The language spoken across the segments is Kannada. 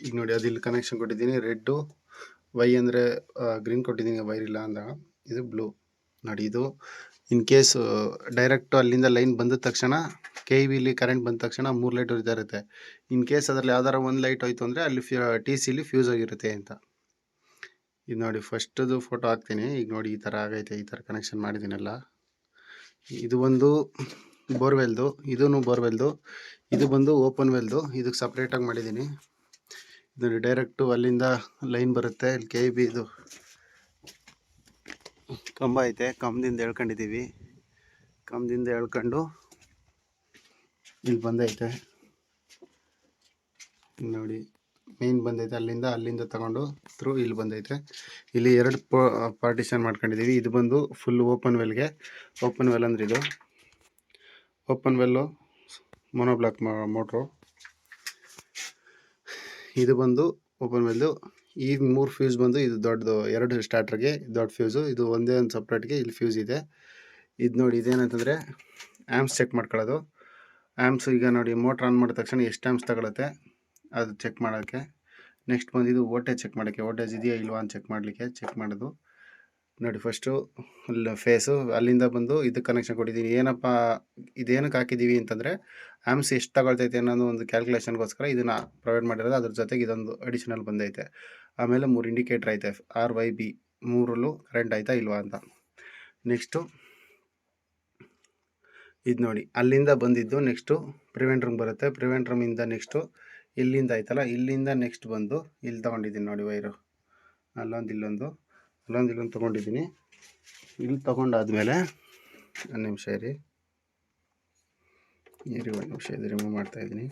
ಈಗ ನೋಡಿ ಅದು ಇಲ್ಲಿ ಕನೆಕ್ಷನ್ ಕೊಟ್ಟಿದ್ದೀನಿ. ರೆಡ್ಡು ವೈ ಅಂದರೆ ಗ್ರೀನ್ ಕೊಟ್ಟಿದ್ದೀನಿ, ವೈರ್ ಇಲ್ಲ ಅಂದಾಗ. ಇದು ಬ್ಲೂ ನೋಡಿ. ಇದು ಇನ್ ಕೇಸ್ ಡೈರೆಕ್ಟು ಅಲ್ಲಿಂದ ಲೈನ್ ಬಂದ ತಕ್ಷಣ ಕೆ ವಿಲಿ ಕರೆಂಟ್ ಬಂದ ತಕ್ಷಣ 3 ಲೈಟ್ ಉರಿತಾ ಇರುತ್ತೆ. ಇನ್ ಕೇಸ್ ಅದರಲ್ಲಿ ಯಾವ್ದಾರ ಒಂದು ಲೈಟ್ ಹೋಯ್ತು ಅಂದರೆ ಅಲ್ಲಿ ಟಿ ಸಿಲಿ ಫ್ಯೂಸ್ ಆಗಿರುತ್ತೆ ಅಂತ. ಇದು ನೋಡಿ ಫಸ್ಟದು ಫೋಟೋ ಹಾಕ್ತೀನಿ. ಈಗ ನೋಡಿ ಈ ಥರ ಆಗೈತೆ, ಈ ಥರ ಕನೆಕ್ಷನ್ ಮಾಡಿದ್ದೀನಲ್ಲ. ಇದು ಒಂದು ಬೋರ್ವೆಲ್ದು, ಇದೂ ಬೋರ್ವೆಲ್ದು, ಇದು ಬಂದು ಓಪನ್ ವೆಲ್ದು. ಇದಕ್ಕೆ ಸಪ್ರೇಟಾಗಿ ಮಾಡಿದ್ದೀನಿ. ಇದು ಡೈರೆಕ್ಟು ಅಲ್ಲಿಂದ ಲೈನ್ ಬರುತ್ತೆ. ಇಲ್ಲಿ ಕೆ ಬಿ ಇದು ಕಂಬ ಐತೆ, ಕಂಬದಿಂದ ಎಳ್ಕೊಂಡಿದ್ದೀವಿ. ಕಂಬದಿಂದ ಎಳ್ಕೊಂಡು ಇಲ್ಲಿ ಬಂದೈತೆ ನೋಡಿ, ಮೇನ್ ಬಂದೈತೆ. ಅಲ್ಲಿಂದ ತಗೊಂಡು ಥ್ರೂ ಇಲ್ಲಿ ಬಂದೈತೆ. ಇಲ್ಲಿ 2 ಪಾರ್ಟಿಷನ್ ಮಾಡ್ಕೊಂಡಿದ್ದೀವಿ. ಇದು ಬಂದು ಫುಲ್ ಓಪನ್ ವೆಲ್ಗೆ. ಓಪನ್ ವೆಲ್ ಅಂದರೆ ಇದು ಓಪನ್ ವೆಲ್ಲು ಮೊನೋಬ್ಲಾಕ್ ಮೋಟ್ರು. ಇದು ಬಂದು ಓಪನ್ ವೆಲ್ದು. ಈ 3 ಫ್ಯೂಸ್ ಬಂದು ಇದು ದೊಡ್ಡದು, 2 ಸ್ಟಾರ್ಟರ್ಗೆ ದೊಡ್ಡ ಫ್ಯೂಸು. ಇದು ಒಂದೇ ಒಂದು ಸಪ್ರೇಟ್ಗೆ ಇಲ್ಲಿ ಫ್ಯೂಸ್ ಇದೆ. ಇದು ನೋಡಿ, ಇದೇನಂತಂದರೆ ಆ್ಯಮ್ಸ್ ಚೆಕ್ ಮಾಡ್ಕೊಳ್ಳೋದು. ಆ್ಯಮ್ಸ್ ಈಗ ನೋಡಿ ಮೋಟ್ರ್ ಆನ್ ಮಾಡಿದ ತಕ್ಷಣ ಎಷ್ಟು ಆ್ಯಮ್ಸ್ ತಗೊಳುತ್ತೆ ಅದು ಚೆಕ್ ಮಾಡೋಕ್ಕೆ. ನೆಕ್ಸ್ಟ್ ಬಂದು ಇದು ವೋಲ್ಟೇಜ್ ಚೆಕ್ ಮಾಡೋಕ್ಕೆ, ವೋಲ್ಟೇಜ್ ಇದೆಯಾ ಇಲ್ವಾ ಅಂತ ಚೆಕ್ ಮಾಡೋದು ನೋಡಿ. ಫಸ್ಟು ಫೇಸು ಅಲ್ಲಿಂದ ಬಂದು ಇದಕ್ಕೆ ಕನೆಕ್ಷನ್ ಕೊಟ್ಟಿದ್ದೀನಿ. ಏನಪ್ಪ ಇದೇನಕ್ಕೆ ಹಾಕಿದ್ದೀವಿ ಅಂತಂದರೆ ಆ್ಯಮ್ಸ್ ಎಷ್ಟು ತಗೊಳ್ತೈತೆ ಅನ್ನೋದು ಒಂದು ಕ್ಯಾಲ್ಕುಲೇಷನ್ಗೋಸ್ಕರ ಇದನ್ನು ಪ್ರೊವೈಡ್ ಮಾಡಿರೋದು. ಅದ್ರ ಜೊತೆಗೆ ಇದೊಂದು ಅಡಿಷನಲ್ ಬಂದೈತೆ. ಆಮೇಲೆ 3 ಇಂಡಿಕೇಟ್ರ್ ಐತೆ, RYB 3ರಲ್ಲೂ ಕರೆಂಟ್ ಆಯ್ತಾ ಇಲ್ವಾ ಅಂತ. ನೆಕ್ಸ್ಟು ಇದು ನೋಡಿ, ಅಲ್ಲಿಂದ ಬಂದಿದ್ದು ನೆಕ್ಸ್ಟು ಪ್ರಿವೆಂಟ್ ರೂಮ್ ಬರುತ್ತೆ. ಪ್ರಿವೆಂಟ್ ರೂಮಿಂದ ನೆಕ್ಸ್ಟು ಇಲ್ಲಿಂದ ಆಯ್ತಲ್ಲ, ಇಲ್ಲಿಂದ ನೆಕ್ಸ್ಟ್ ಬಂದು ಇಲ್ಲಿ ತೊಗೊಂಡಿದ್ದೀನಿ ನೋಡಿ ವೈರು. ಇಲ್ಲೊಂದು ತೊಗೊಂಡಿದ್ದೀನಿ. ಇಲ್ಲಿ ತೊಗೊಂಡಾದ್ಮೇಲೆ ಒಂದು ನಿಮಿಷ ಇರಿ, ಒಂದು ನಿಮಿಷ ಇದು ರಿಮೂವ್ ಮಾಡ್ತಾಯಿದ್ದೀನಿ.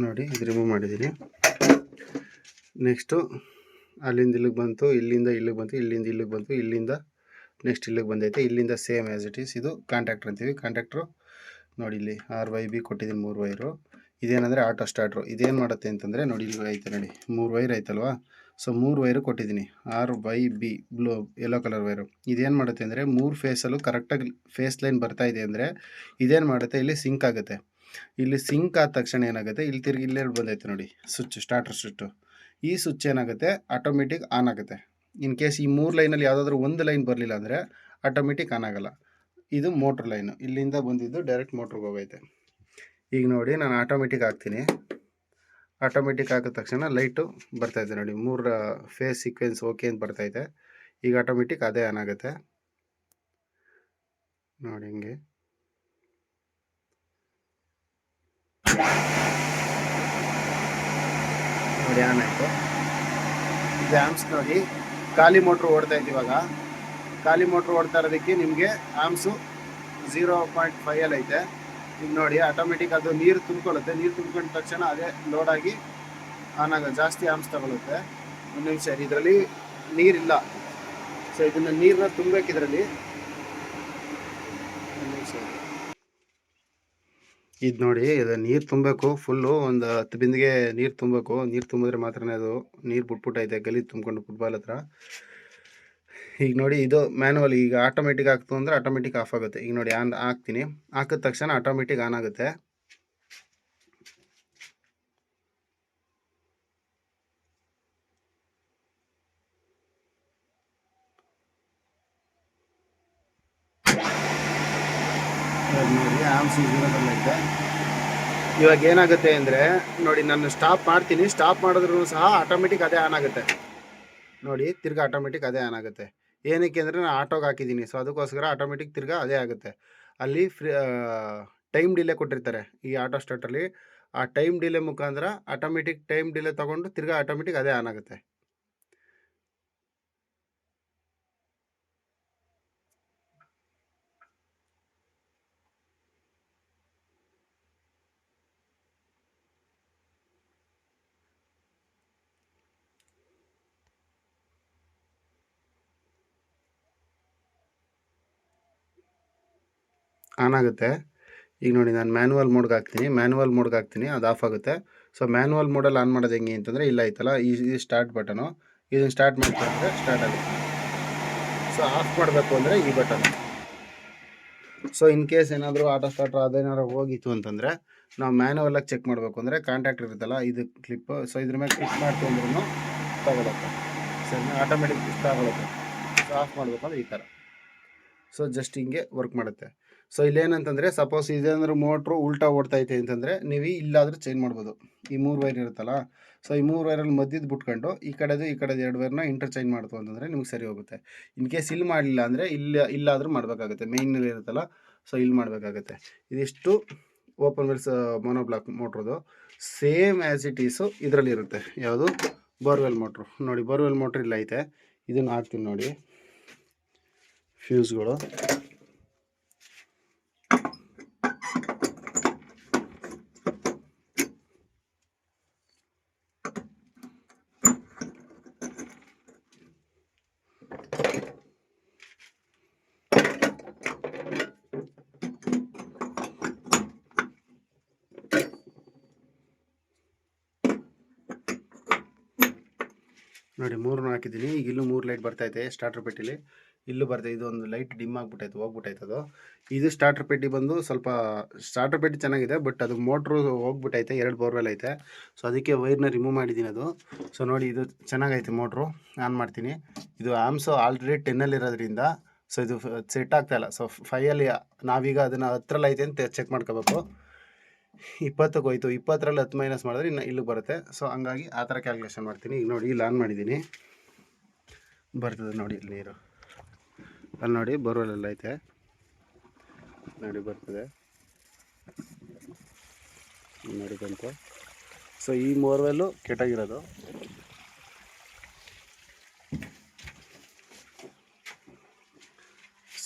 ನೋಡಿ ಇದು ರಿಮೂವ್ ಮಾಡಿದ್ದೀನಿ. ನೆಕ್ಸ್ಟು ಅಲ್ಲಿಂದ ಇಲ್ಲಿಗೆ ಬಂತು, ಇಲ್ಲಿಂದ ಇಲ್ಲಿಗೆ ಬಂತು, ಇಲ್ಲಿಂದ ಇಲ್ಲಿಗೆ ಬಂತು, ಇಲ್ಲಿಂದ ನೆಕ್ಸ್ಟ್ ಇಲ್ಲಿಗೆ ಬಂದೈತೆ. ಇಲ್ಲಿಂದ ಸೇಮ್ ಆ್ಯಸ್ ಇಟ್ ಈಸ್. ಇದು ಕಾಂಟ್ಯಾಕ್ಟ್ರ್ ಅಂತೀವಿ. ಕಾಂಟ್ಯಾಕ್ಟ್ರು ನೋಡಿ, ಇಲ್ಲಿ RYB ಕೊಟ್ಟಿದ್ದೀನಿ 3 ವೈರು. ಇದೇನಂದರೆ auto starter. ಇದೇನು ಮಾಡುತ್ತೆ ಅಂತಂದರೆ ನೋಡಿ, ಇಲ್ಲಿ ಐತೆ ನೋಡಿ 3 ವೈರ್ ಐತಲ್ವಾ. ಸೊ 3 ವೈರು ಕೊಟ್ಟಿದ್ದೀನಿ, RYB blue yellow colour wire. ಇದೇನು ಮಾಡುತ್ತೆ ಅಂದರೆ 3 ಫೇಸಲ್ಲೂ ಕರೆಕ್ಟಾಗಿ ಫೇಸ್ ಲೈನ್ ಬರ್ತಾ ಇದೆ ಅಂದರೆ ಇದೇನು ಮಾಡುತ್ತೆ, ಇಲ್ಲಿ ಸಿಂಕ್ ಆಗುತ್ತೆ. ಇಲ್ಲಿ ಸಿಂಕ್ ಆದ ತಕ್ಷಣ ಏನಾಗುತ್ತೆ, ಇಲ್ಲಿ ತಿರುಗಿ ಇಲ್ಲೇ ಬಂದೈತೆ ನೋಡಿ ಸ್ವಿಚ್, ಸ್ಟಾರ್ಟರ್ ಸ್ವಿಚ್ಚು. ಈ ಸ್ವಿಚ್ ಏನಾಗುತ್ತೆ, ಆಟೋಮೆಟಿಕ್ ಆನ್ ಆಗುತ್ತೆ. ಇನ್ ಕೇಸ್ ಈ 3 ಲೈನಲ್ಲಿ ಯಾವುದಾದ್ರೂ ಒಂದು ಲೈನ್ ಬರಲಿಲ್ಲ ಅಂದರೆ ಆಟೋಮೆಟಿಕ್ ಆನ್ ಆಗಲ್ಲ. ಇದು ಮೋಟ್ರ್ ಲೈನು, ಇಲ್ಲಿಂದ ಬಂದಿದ್ದು ಡೈರೆಕ್ಟ್ ಮೋಟ್ರಿಗೆ ಹೋಗೈತೆ. ಈಗ ನೋಡಿ ನಾನು ಆಟೋಮೆಟಿಕ್ ಹಾಕ್ತೀನಿ. ಆಟೋಮೆಟಿಕ್ ಹಾಕಿದ ತಕ್ಷಣ ಲೈಟು ಬರ್ತಾಯಿದೆ ನೋಡಿ, 3 ಫೇಸ್ ಸೀಕ್ವೆನ್ಸ್ ಓಕೆ ಅಂತ ಬರ್ತೈತೆ. ಈಗ ಆಟೋಮೆಟಿಕ್ ಅದೇ ಆನ್ ಆಗುತ್ತೆ ನೋಡಿ. ಹಿಂಗೆ ನೋಡಿ ಆನ್ ಆಯಿತು. ಇದು ಆ್ಯಮ್ಸ್ ನೋಡಿ, ಖಾಲಿ ಮೋಟ್ರ್ ಓಡ್ತಾ ಇತ್ತು. ಇವಾಗ ಖಾಲಿ ಮೋಟ್ರ್ ಓಡ್ತಾ ಇರೋದಕ್ಕೆ ನಿಮಗೆ ಆ್ಯಮ್ಸು 0.5 ಐತೆ. ಈಗ ನೋಡಿ ಆಟೋಮೆಟಿಕ್ ಅದು ನೀರು ತುಂಬ್ಕೊಳ್ಳುತ್ತೆ. ನೀರು ತುಂಬ್ಕೊಂಡ ತಕ್ಷಣ ಅದೇ ಲೋಡಾಗಿ ಆನ್ ಆಗ ಜಾಸ್ತಿ ಆ್ಯಮ್ಸ್ ತಗೊಳುತ್ತೆ. ಒಂದು ನಿಮಿಷ, ಇದರಲ್ಲಿ ನೀರಿಲ್ಲ. ಸೊ ಇದನ್ನು ನೀರನ್ನ ತುಂಬಬೇಕು ಇದರಲ್ಲಿ. ಒಂದು ನಿಮಿಷ, ಇದು ನೋಡಿ, ಇದು ನೀರು ತುಂಬಬೇಕು ಫುಲ್ಲು. ಒಂದು 10 ಬಿಂದಿಗೆ ನೀರು ತುಂಬಬೇಕು. ನೀರು ತುಂಬಿದ್ರೆ ಮಾತ್ರ ಅದು ನೀರು ಬಿಟ್ಬಿಟ್ಟೈತೆ ಗಲೀಜು ತುಂಬ್ಕೊಂಡು ಫುಟ್ಬಾಲ್ ಹತ್ರ. ಈಗ ನೋಡಿ ಇದು ಮ್ಯಾನುವಲ್. ಈಗ ಆಟೋಮೆಟಿಕ್ ಆಗ್ತು ಅಂದರೆ ಆಟೋಮೆಟಿಕ್ ಆಫ್ ಆಗುತ್ತೆ. ಈಗ ನೋಡಿ ಆನ್ ಹಾಕ್ತೀನಿ, ಹಾಕಿದ ತಕ್ಷಣ ಆಟೋಮೆಟಿಕ್ ಆನ್ ಆಗುತ್ತೆ. ನೋಡಿ ಆ್ಯಮ್ಸ್ ಐತೆ. ಇವಾಗ ಏನಾಗುತ್ತೆ ಅಂದರೆ ನೋಡಿ, ನಾನು ಸ್ಟಾಪ್ ಮಾಡ್ತೀನಿ. ಸ್ಟಾಪ್ ಮಾಡಿದ್ರೂ ಸಹ ಆಟೋಮೆಟಿಕ್ ಅದೇ ಆನ್ ಆಗುತ್ತೆ ನೋಡಿ. ತಿರ್ಗಿ ಆಟೋಮೆಟಿಕ್ ಅದೇ ಆನ್ ಆಗುತ್ತೆ. ಏನಕ್ಕೆ ಅಂದರೆ ನಾನು ಆಟೋಗೆ ಹಾಕಿದ್ದೀನಿ. ಸೊ ಅದಕ್ಕೋಸ್ಕರ ಆಟೋಮೆಟಿಕ್ ತಿರ್ಗಿ ಅದೇ ಆಗುತ್ತೆ. ಅಲ್ಲಿ ಟೈಮ್ ಡಿಲೇ ಕೊಟ್ಟಿರ್ತಾರೆ ಈ ಆಟೋ ಸ್ಟಾರ್ಟಲ್ಲಿ. ಆ ಟೈಮ್ ಡಿಲೇ ಮುಖಾಂತರ ಆಟೋಮೆಟಿಕ್ ಟೈಮ್ ಡಿಲೇ ತೊಗೊಂಡು ತಿರ್ಗಿ ಆಟೋಮೆಟಿಕ್ ಅದೇ ಆನ್ ಆಗುತ್ತೆ. ಆನ್ ಆಗುತ್ತೆ. ಈಗ ನೋಡಿ ನಾನು ಮ್ಯಾನುವಲ್ ಮೋಡ್ಗೆ ಹಾಕ್ತೀನಿ. ಅದು ಆಫ್ ಆಗುತ್ತೆ. ಸೊ ಮ್ಯಾನುವಲ್ ಮೋಡಲ್ಲಿ ಆನ್ ಮಾಡೋದು ಹೆಂಗೆ ಅಂತಂದರೆ ಇಲ್ಲ ಐತಲ್ಲ ಈ ಸ್ಟಾರ್ಟ್ ಬಟನು, ಇದನ್ನು ಸ್ಟಾರ್ಟ್ ಮಾಡ್ಕೊಂಡ್ರೆ ಸ್ಟಾರ್ಟ್ ಆಗುತ್ತೆ. ಸೊ ಆಫ್ ಮಾಡಬೇಕು ಅಂದರೆ ಈ ಬಟನ್. ಸೊ ಇನ್ ಕೇಸ್ ಏನಾದರೂ ಆಟೋ ಸ್ಟಾರ್ಟರ್ ಅದೇನಾದ್ರು ಹೋಗಿತ್ತು ಅಂತಂದರೆ ನಾವು ಮ್ಯಾನುವಲಾಗಿ ಚೆಕ್ ಮಾಡಬೇಕು ಅಂದರೆ ಕಾಂಟ್ಯಾಕ್ಟ್ ಇರುತ್ತಲ್ಲ ಇದು ಕ್ಲಿಪ್ಪು, ಸೊ ಇದ್ರ ಮೇಲೆ ಕ್ಲಿಕ್ ಮಾಡ್ತು ಅಂದ್ರೂ ತಗೊಳುತ್ತೆ. ಸರಿ, ಆಟೋಮೆಟಿಕ್ ತಗೊಳುತ್ತೆ. ಸೊ ಆಫ್ ಮಾಡಬೇಕು ಅಂದರೆ ಈ ಥರ. ಸೊ ಜಸ್ಟ್ ಹಿಂಗೆ ವರ್ಕ್ ಮಾಡುತ್ತೆ. ಸೊ ಇಲ್ಲೇನಂತಂದರೆ ಸಪೋಸ್ ಇದೇನಾದ್ರು ಮೋಟ್ರು ಉಲ್ಟಾ ಓಡ್ತೈತೆ ಅಂತಂದರೆ ನೀವು ಇಲ್ಲಾದರೂ ಚೇಂಜ್ ಮಾಡ್ಬೋದು. ಈ 3 ವೈರ್ ಇರುತ್ತಲ್ಲ, ಸೊ ಈ 3 ವೈರಲ್ಲಿ ಮಧ್ಯದ ಬಿಟ್ಕೊಂಡು ಈ ಕಡೆದು 2 ವೈರ್ನ ಇಂಟರ್ಚೇಂಜ್ ಮಾಡ್ತು ಅಂತಂದರೆ ನಿಮ್ಗೆ ಸರಿ ಹೋಗುತ್ತೆ. ಇನ್ ಕೇಸ್ ಇಲ್ಲಿ ಮಾಡಲಿಲ್ಲ ಅಂದರೆ ಇಲ್ಲಾದರೂ ಮಾಡಬೇಕಾಗುತ್ತೆ. ಮೇಯ್ನಲ್ಲಿ ಇರುತ್ತಲ್ಲ, ಸೊ ಇಲ್ಲಿ ಮಾಡಬೇಕಾಗುತ್ತೆ. ಇದಿಷ್ಟು ಓಪನ್ ವೆಲ್ಸ್ ಮೊನೋಬ್ಲಾಕ್ ಮೋಟ್ರದು ಸೇಮ್ ಆ್ಯಸ್ ಇಟ್ ಈಸು ಇದರಲ್ಲಿರುತ್ತೆ. ಯಾವುದು ಬೋರ್ವೆಲ್ ಮೋಟ್ರು ನೋಡಿ, ಬೋರ್ವೆಲ್ ಮೋಟ್ರ್ ಇಲ್ಲ ಐತೆ. ಇದನ್ನು ಹಾಕ್ತೀನಿ ನೋಡಿ, ಫ್ಯೂಸ್ಗಳು. ನೋಡಿ 3 ಹಾಕಿದ್ದೀನಿ. ಈಗ ಇಲ್ಲೂ 3 ಲೈಟ್ ಬರ್ತೈತೆ ಸ್ಟಾರ್ಟರ್ ಪೆಟ್ಟಿಲಿ. ಇಲ್ಲೂ ಬರ್ತೈತೆ. ಇದೊಂದು ಲೈಟ್ ಡಿಮ್ ಆಗಿಬಿಟ್ಟೈತೆ, ಹೋಗ್ಬಿಟ್ಟೈತೆ ಅದು. ಇದು ಸ್ಟಾರ್ಟರ್ ಪೆಟ್ಟಿ ಬಂದು ಸ್ವಲ್ಪ ಸ್ಟಾರ್ಟರ್ ಪೆಟ್ಟಿ ಚೆನ್ನಾಗಿದೆ, ಬಟ್ ಅದು ಮೋಟ್ರು ಹೋಗ್ಬಿಟ್ಟೈತೆ. 2 ಬೋರ್ವೆಲ್ ಐತೆ, ಸೊ ಅದಕ್ಕೆ ವೈರ್ನ ರಿಮೂವ್ ಮಾಡಿದ್ದೀನಿ ಅದು. ಸೊ ನೋಡಿ, ಇದು ಚೆನ್ನಾಗೈತೆ ಮೋಟ್ರು. ಆನ್ ಮಾಡ್ತೀನಿ. ಇದು ಆಮ್ಸು ಆಲ್ರೆಡಿ 10 ಇರೋದ್ರಿಂದ ಸೊ ಇದು ಸೆಟ್ ಆಗ್ತಾಯಿಲ್ಲ. ಸೊ 5 ನಾವೀಗ ಅದನ್ನು 10 ಐತೆ ಅಂತ ಚೆಕ್ ಮಾಡ್ಕೋಬೇಕು. 20ಕ್ಕೆ ಹೋಯ್ತು, 20ರಲ್ಲಿ 10 ಮೈನಸ್ ಮಾಡಿದ್ರೆ ಇನ್ನು ಇಲ್ಲಿಗೆ ಬರುತ್ತೆ. ಸೊ ಹಂಗಾಗಿ ಆ ಥರ ಕ್ಯಾಲ್ಕುಲೇಷನ್ ಮಾಡ್ತೀನಿ. ಈಗ ನೋಡಿ, ಇಲ್ಲಿ ಆನ್ ಮಾಡಿದ್ದೀನಿ, ಬರ್ತದೆ ನೋಡಿ ಇಲ್ಲಿ ನೀರು. ಅಲ್ಲಿ ನೋಡಿ ಬೋರ್ವೆಲ್ ಐತೆ ನೋಡಿ, ಬರ್ತದೆ ನೋಡಿ, ಬಂತು. ಸೊ ಈ ಬೋರ್ವೆಲ್ಲು ಕೆಟ್ಟಾಗಿರೋದು.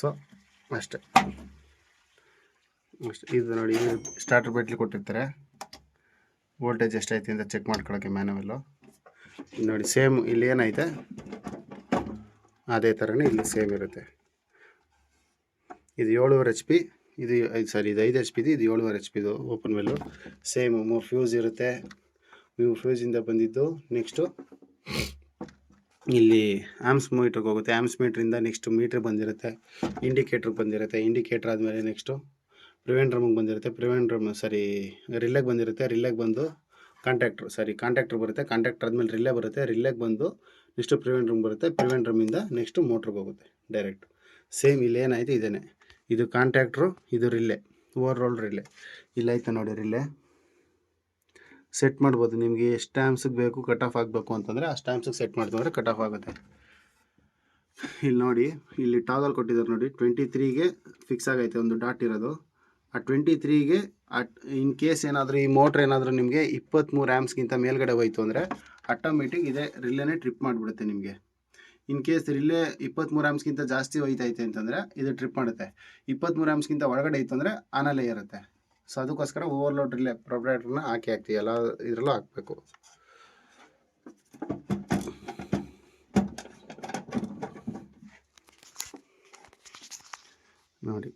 ಸೊ ಅಷ್ಟೇ. ಇದು ನೋಡಿ, ಇದು ಸ್ಟಾರ್ಟರ್ ಪೆಟ್ಲಿ ಕೊಟ್ಟಿರ್ತಾರೆ. ವೋಲ್ಟೇಜ್ ಎಷ್ಟೈತೆ ಅಂತ ಚೆಕ್ ಮಾಡ್ಕೊಳ್ಳೋಕ್ಕೆ ಮ್ಯಾನುವಲ್ಲು. ನೋಡಿ ಸೇಮ್ ಇಲ್ಲಿ ಏನೈತೆ ಅದೇ ಥರನೇ ಇಲ್ಲಿ ಸೇಮ್ ಇರುತ್ತೆ. ಇದು 7.5 HP, ಇದು 5 HP ಇದು 7.5 HP ಇದು ಓಪನ್ ವೆಲ್ಲು. ಸೇಮ್ 3 ಫ್ಯೂಸ್ ಇರುತ್ತೆ. 3 ಫ್ಯೂಸಿಂದ ಬಂದಿದ್ದು. ನೆಕ್ಸ್ಟು ಇಲ್ಲಿ ಆಮ್ಸ್ ಮೀಟ್ರಿಗೆ ಹೋಗುತ್ತೆ. ಆಮ್ಸ್ ಮೀಟ್ರಿಂದ ನೆಕ್ಸ್ಟು ಮೀಟ್ರ್ ಬಂದಿರುತ್ತೆ, ಇಂಡಿಕೇಟ್ರಿಗೆ ಬಂದಿರುತ್ತೆ. ಇಂಡಿಕೇಟ್ರ್ ಆದಮೇಲೆ ನೆಕ್ಸ್ಟು ಪ್ರಿವೆಂಟ್ರಮ್ಗೆ ಬಂದಿರುತ್ತೆ. ರಿಲ್ಲೆಗೆ ಬಂದಿರುತ್ತೆ. ರಿಲ್ಲೆಗೆ ಬಂದು ಕಾಂಟ್ಯಾಕ್ಟ್ರ್ ಬರುತ್ತೆ. ಕಾಂಟ್ಯಾಕ್ಟ್ರ್ ಆದಮೇಲೆ ರಿಲ್ಲೆ ಬರುತ್ತೆ. ರಿಲ್ಲೆಗೆ ಬಂದು ನೆಕ್ಸ್ಟು ಪ್ರಿವೆಂಟ್ ರೂಮ್ ಬರುತ್ತೆ. ಪ್ರಿವೆಂಟ್ ರೂಮಿಂದ ನೆಕ್ಸ್ಟು ಮೋಟ್ರಿಗೆ ಹೋಗುತ್ತೆ ಡೈರೆಕ್ಟ್. ಸೇಮ್ ಇಲ್ಲಿ ಏನಾಯಿತು ಇದೇನೆ. ಇದು ಕಾಂಟ್ಯಾಕ್ಟ್ರು, ಇದು ರಿಲ್ಲೆ, ಓವರ್ ರೋಲ್ ರಿಲ್ಲೆ. ಇಲ್ಲೈತೆ ನೋಡಿ ರಿಲ್ಲೆ. ಸೆಟ್ ಮಾಡ್ಬೋದು ನಿಮಗೆ ಎಷ್ಟು ಆ್ಯಮ್ಸಿಗೆ ಬೇಕು ಕಟ್ ಆಫ್ ಆಗಬೇಕು ಅಂತಂದರೆ ಅಷ್ಟು ಆ್ಯಮ್ಸಿಗೆ ಸೆಟ್ ಮಾಡ್ತಂದರೆ ಕಟ್ ಆಫ್ ಆಗುತ್ತೆ. ಇಲ್ಲಿ ನೋಡಿ, ಇಲ್ಲಿ ಟಾಗಲ್ ಕೊಟ್ಟಿದ್ದಾರೆ ನೋಡಿ. 23ಗೆ ಫಿಕ್ಸ್ ಆಗೈತೆ ಒಂದು ಡಾಟ್ ಇರೋದು. ಆ 23ಗೆ ಇನ್ ಕೇಸ್ ಏನಾದರೂ ಈ ಮೋಟ್ರ್ ಏನಾದರೂ ನಿಮಗೆ 23 ಆ್ಯಮ್ಸ್ಗಿಂತ ಮೇಲ್ಗಡೆ ಹೋಯ್ತು ಅಂದರೆ ಆಟೋಮೆಟಿಕ್ ಇದೇ ರಿಲ್ಲೇನೇ ಟ್ರಿಪ್ ಮಾಡಿಬಿಡುತ್ತೆ ನಿಮಗೆ. ಇನ್ ಕೇಸ್ ರಿಲ್ಲೇ 23 ಆ್ಯಮ್ಸ್ಗಿಂತ ಜಾಸ್ತಿ ಹೋಯ್ತೈತೆ ಅಂತಂದರೆ ಇದು ಟ್ರಿಪ್ ಮಾಡುತ್ತೆ. 23 ಆ್ಯಮ್ಸ್ಗಿಂತ ಒಳಗಡೆ ಇತ್ತು ಅಂದರೆ ಆನಲ್ಲೇ ಇರುತ್ತೆ. ಸೊ ಅದಕ್ಕೋಸ್ಕರ ಓವರ್ಲೋಡ್ ರಿಲ್ಲೇ ಪ್ರೊಪ್ರೈಟರ್ನ ಹಾಕ್ತೀವಿ. ಎಲ್ಲ ಇದರಲ್ಲೂ ಹಾಕಬೇಕು ನೋಡಿ.